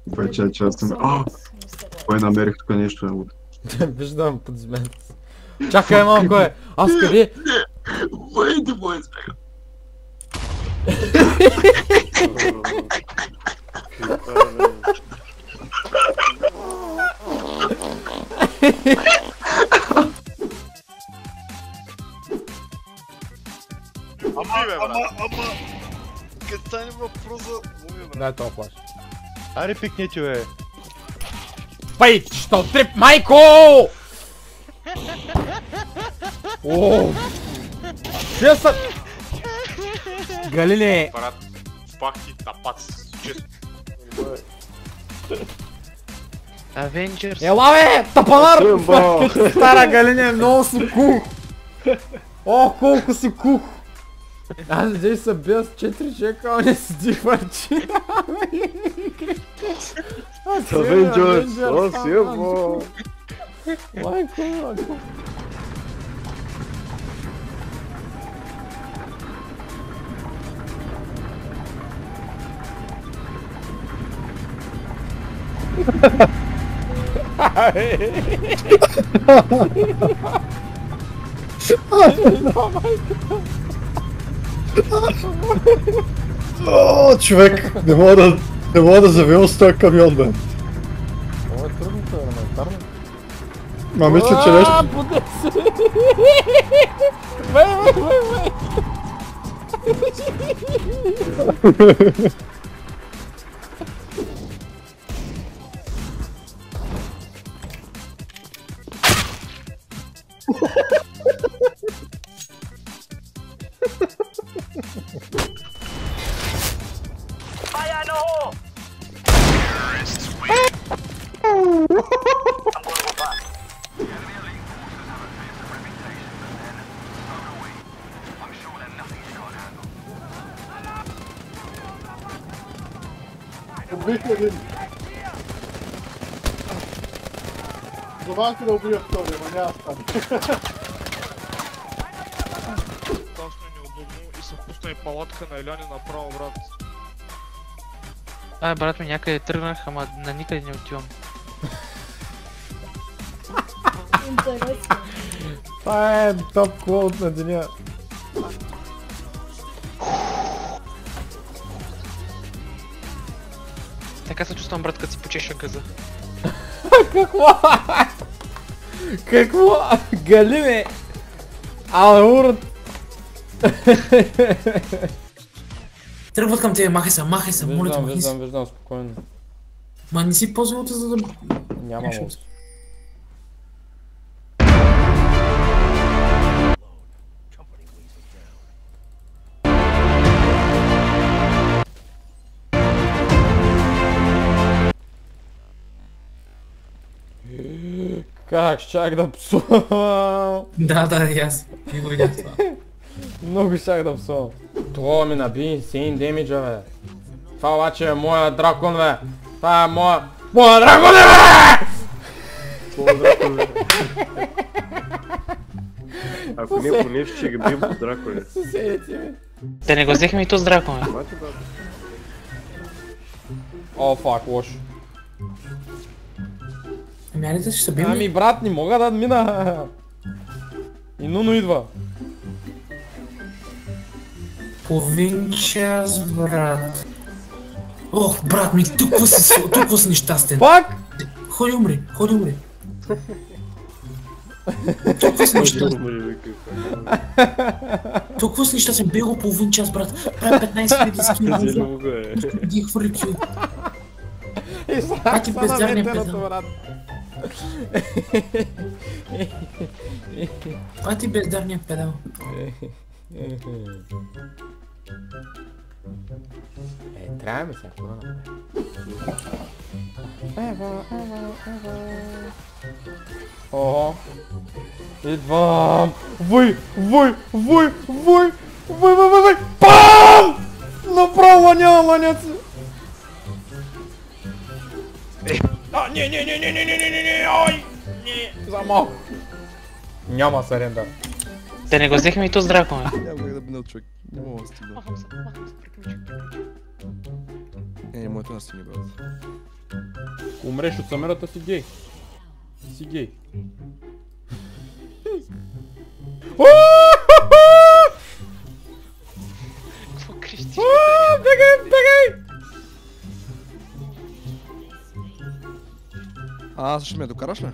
Вече аз съм... Кой намерих тук нещо? Виждам подземението. Чакай малко е! Аз къде? Войди, бойс, бега! Ама... Къде стане въпрос за... Дай това плаш. Аре пикнете, бе! Бай, що трип, майко! Ооо! Ще са... Галине! Парад, пахти, тапац, често. Avengers. Ела бе! Тапанар! Стара Галине, много си кух! О, колко си кух! Аз лежей са бия с 4 чека, а не седи хвърчи. Avengers! О, сиево! Майко, майко. О, човек! Не мога да завивам с този камион, бе! Това е трудно, това е елементарно. Ма мисля, че нещо... Подеси! Вей! Убих един. Забавяйте да убия втори, ама няма стане. Тасно е неудобно и се пусна и палатка на Еляни направо, брат. Брат ми, някъде тръгнах, ама на никъде не отивам. Интересно. Това е топ клоут на деня. Така се чувствам, брат, като си почеша газа. Какво? Какво? Галине! Алурт! Тръгват към тебе, махай се, моля те, махай се. Виждам, спокойно. Ма не си ползвал за да... Няма лоз. Как щях да псувам? Да, и аз. Не го видях това. Много щях да псувам. Това ми наби 7 демиджа, бе. Това обаче е моя дракон, бе. Това е моя дракон, бе! Твоя дракон, бе. Ако не поне ще ги бием по драконе. Съседите ми. Да не го взехме и то с дракон, бе. Мати, брат. О, фак, лошо. Ами айде да ще се бием. Ами брат, не мога да мина. И Нуно идва. Половин час, брат. Ох, брат ми, толкова си нещастен. Пак? Ходи умри. Толкова си нещастен. Толкова си нещастен, бил го половин час, брат. Прави 15 000 скил. Ги хвърли кил. И Пати са бездарния наметеното, педал. брат. Пати бездарния педал. Трябва ми се, какво да направим? Ого. Идвам! Вой! ПАМ! Направо ланя си! Не, ой! Не, за малко. Няма сарендър. Да не го взехме и то с дракон, бе. Няма как да минал човек, не мога да стигна. Махам се, приключи. Моята настигне, брат. Умреш от самерата си гей. Си гей. Какво крещиш? Бегай, бегай! Аз ще ме докараш ли?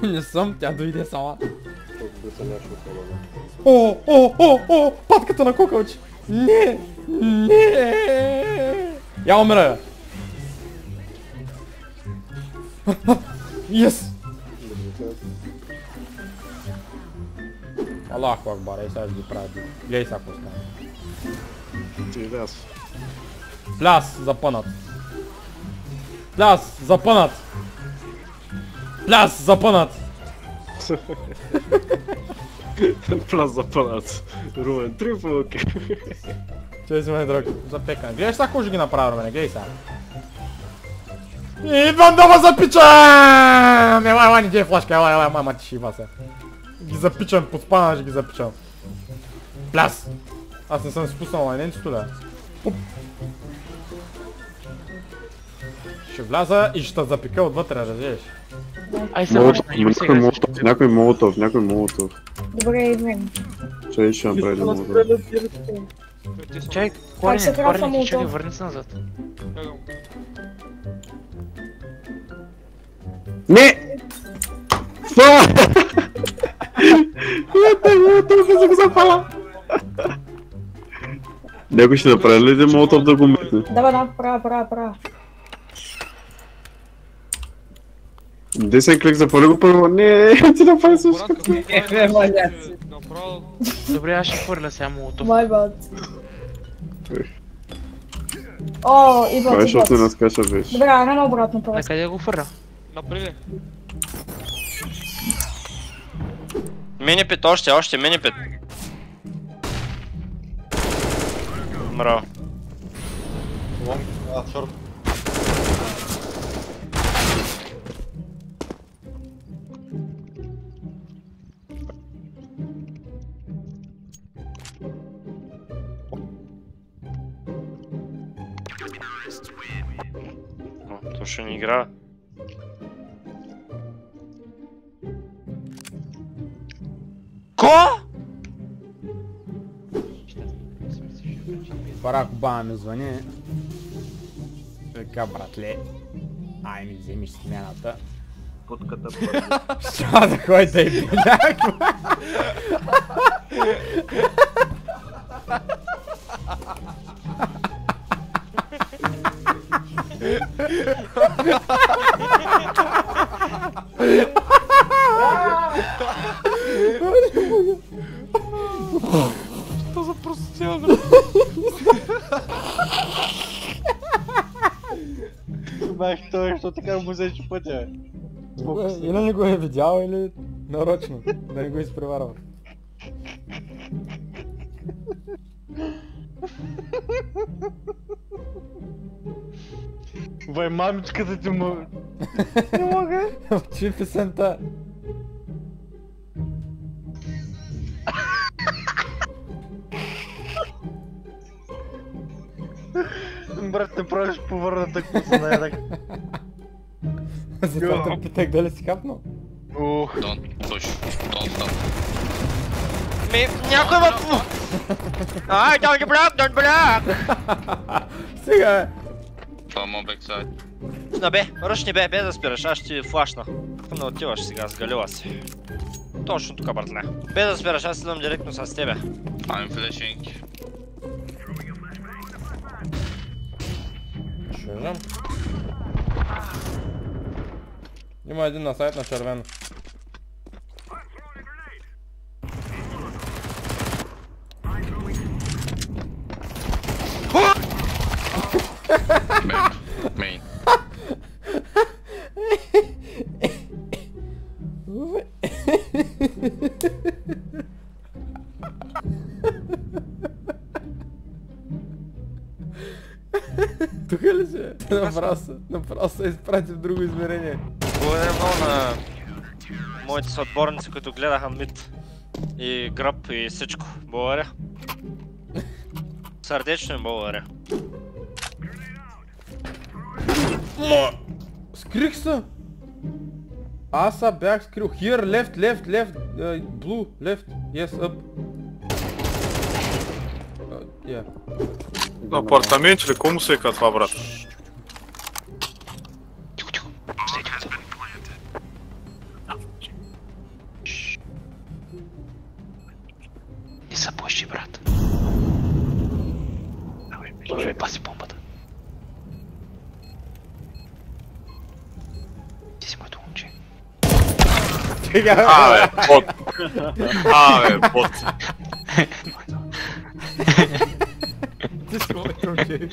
Не съм, тя дойде сама. О, патката на кукълче! Не! Я умра! Yes! Аллаху акбар, ей сега ще ги правя. Гледай сега какво става. Ти и аз. Пляс, запънат. Пляс, запънат. Пляс, запънат. Пляс за пълнат. Румен, трипълки. Чай си ме друг, запекан. Гледаш сега какво ще ги направя, Румене, гледай сега. Идвам да ме запичам! Елай, не дей флашка, елай, мама ти шива се. Ги запичам, под спана ще ги запичам. Пляс! Аз не съм спуснал лайненцето, да. Ще вляза и ще запика отвътре, разбираш. Ай се вършна, има сега. Някой молотов. Добре, идвам. Чай ще направи да молотов. Чай, Как се трафа корен, молотов? чакай, върни се назад. Не! Молотов да го запаля! Някой ще направи ли да молотов да го метне? Да, права. Десен клик запали го първо. Не, ти направи също. Добре, аз ще хвърля сега молотов. Мой бот. О, и Това е, бот. защото не наскаша беше. Добре, рано обратно На просто. къде го хвърля? Напред. Минипит, още минипит. Мра. Шорт. То ще не игра. Ко? Барак Обама ми звъни. Вика, братле. Ай ми вземиш смяната. Путката. Ща да ходи да и някаква. Що за простотия, бе? Бах той, що така му взече пътя. Или не го е видял, или нарочно. Да не го изпреварва. Вай, мамичката ти му... Не мога. Чуй песента. Брат, не правиш повърната куса на едък. Затова те питах дали си хапнал. Ух. Някой ма... Ай, don't block! Сега е. На бе, ръчни бе да спираш, аз ще ти флашна. Какво не отиваш сега, сгалила си. Точно тук, братле. Бе да спираш, аз идвам директно с тебе. I'm flashing. Шежам. Има един на сайт на червено. Main. Тук ли си? Направо се изпрати в друго измерение. Благодаря много на моите съотборници, които гледаха мид и гръб и всичко. Благодаря. Сърдечно им благодаря. Скрих се! Аз са бях скрил. Here, left, blue, left, yes, up. Yeah. На апартамент или кому се вика това, брат? Не се плаши, брат. Давай, паси бомбата. Ти си моето момче. Бот. Бот. Ти си моето момче.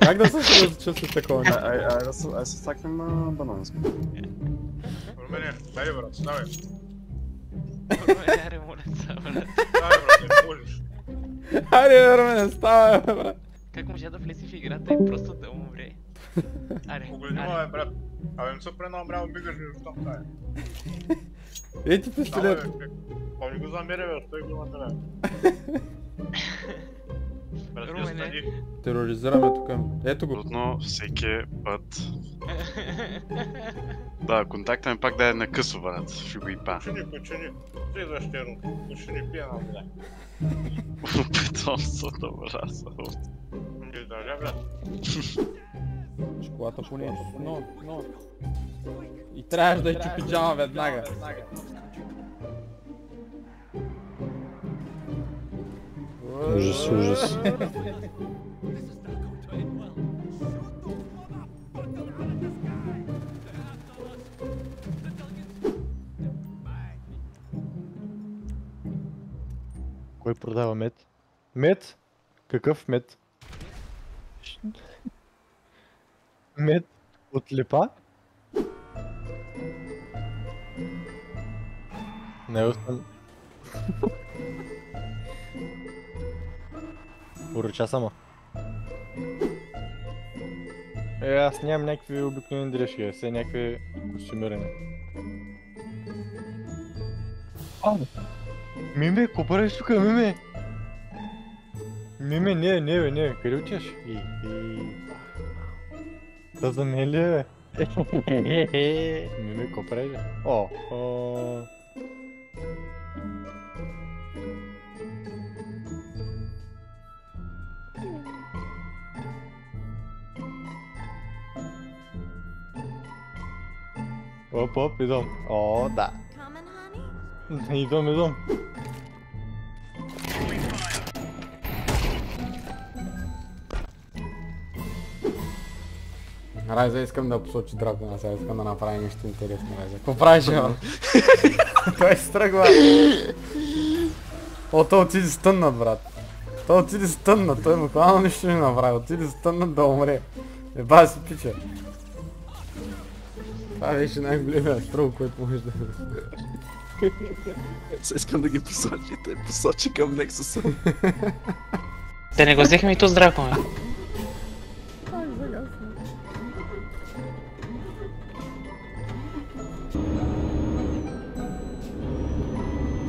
Как да се чувстваш такова? Ай се стакнем бананско. Румене, дай брат, ставай. Аре, моля се, брат. Дай брат, не можеш. Аре, Румене, ставай, брат. Как може да влезе в играта и просто да умре? Аре, Погледни ме, брат. Абе, не се пренамрял, бигаш ми там тая. Ети пистолет. Помни го замеря, бе, стой го на Брат, не стани. Тероризираме тук. Ето го. Трудно всеки път. Да, контакта ми пак да е на късо, брат. Ще го и па. Почини. Следваш терно. Почини пия на вода. Питомството, брат. Не държа, брат. Школата поне. Но. И трябваш да ти пиджама веднага. Ужас. Кой продава мед? Мед? Какъв мед? Мед от липа? Не остан... Поръча само. Аз нямам някакви обикновени дрежки, все някакви костюмирани. Миме, какво правиш тука, Миме? Миме, не, къде отиваш? Това за мен ли е, бе? Миме, какво правиш, бе? Оп, идвам. О, да. Идвам. Райза, искам да посочи дракона, сега искам да направим нещо интересно, Райза. Какво правиш, бе? Той се тръгва. О, той отиде стъннат, брат. Той отиде стъннат, той буквално нищо не направи, отиде стъннат да умре. Еба си пича. Това беше най-големия струл, който може да... Искам да ги посочите, посочи към Нексуса. Да не го взехме и то с дракона.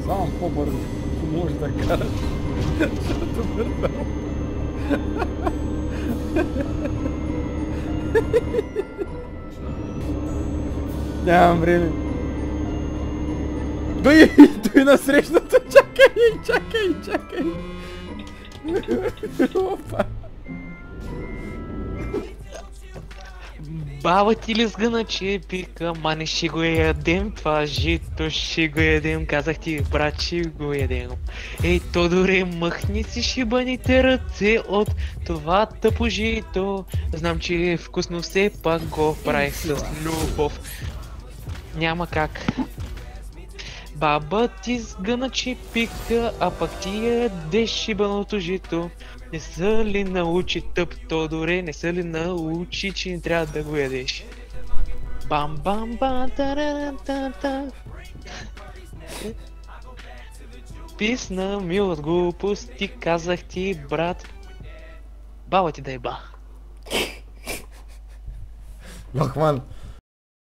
Само по-бързо, може да караш. Защото бързо. Нямам време. Той насрещната, чакай. Опа. Баба ти ли сгъна, че пика, мане ще го ядем, това жито ще го ядем, казах ти, брат, ще го ядем. Ей, Тодоре, махни си шибаните ръце от това тъпо жито, знам, че е вкусно, все пак го правих с любов. Няма как. Баба ти сгъна, че пика, а пак ти ядеш шибаното жито. Не са ли научи тъп Тодоре, не са ли научи, че не трябва да го ядеш? Бам-бам-бам, та-ра-та-та. Писна ми от глупости, казах ти, брат. Баба ти да е ба. Лохман,